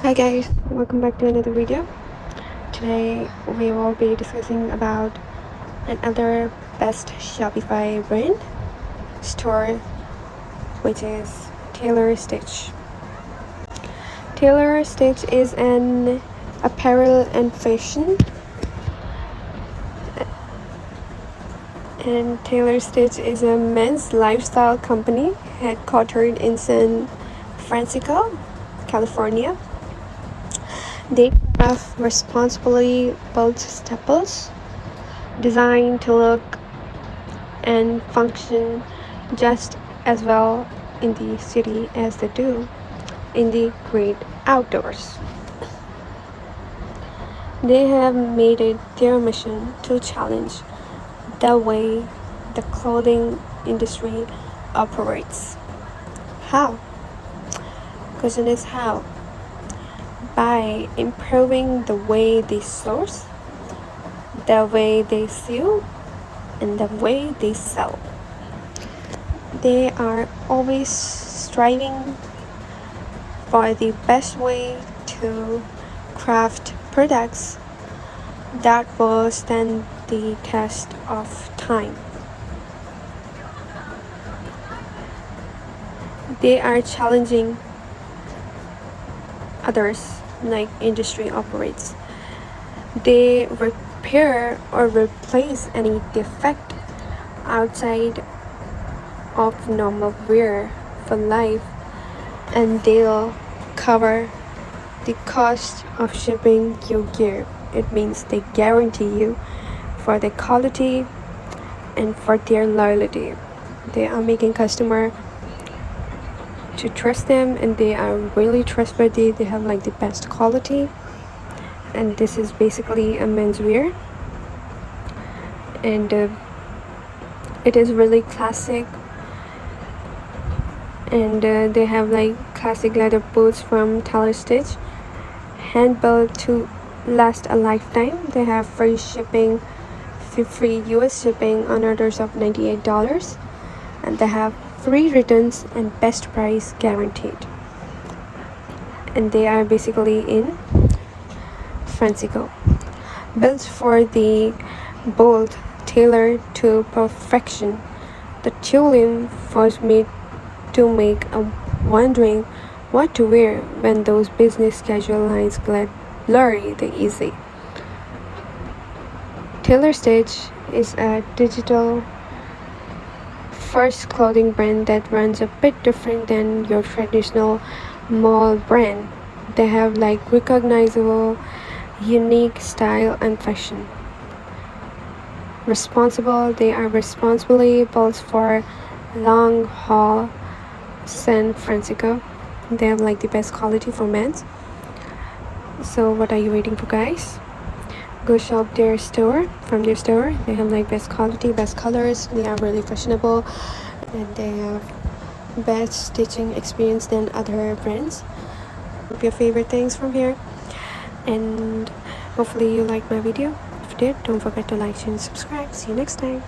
Hi guys, welcome back to another video. Today we will be discussing about another best Shopify brand store, which is Taylor Stitch. Taylor Stitch is an apparel and fashion, and Taylor Stitch is a men's lifestyle company headquartered in San Francisco, California. They have responsibly built staples designed to look and function just as well in the city as they do in the great outdoors. They have made it their mission to challenge the way the clothing industry operates. How? Question is how? By improving the way they source, the way they sew, and the way they sell. They are always striving for the best way to craft products that will stand the test of time. They are challenging others like industry operates. They repair or replace any defect outside of normal wear for life, and they'll cover the cost of shipping your gear. It means they guarantee you for the quality and for their loyalty. They are making customer to trust them, and they are really trustworthy. They have like the best quality, and this is basically a menswear, and it is really classic, and they have like classic leather boots from Taylor Stitch, hand built to last a lifetime. They have free shipping, free US shipping on orders of $98, and they have free returns and best price guaranteed. And they are basically in Francisco, built for the bold, tailored to perfection. The tooling was made to make a wondering what to wear when those business casual lines get blurry the easy. Taylor Stitch is a digital first clothing brand that runs a bit different than your traditional mall brand. They have like recognizable, unique style and fashion. They are responsibly built for long haul San Francisco. They have like the best quality for men's. So what are you waiting for, guys? Go shop their store. From their store, they have like best quality, best colors. They are really fashionable, and they have best stitching experience than other brands. Your favorite things from here, and hopefully you like my video. If you did, don't forget to like, share, and subscribe. See you next time.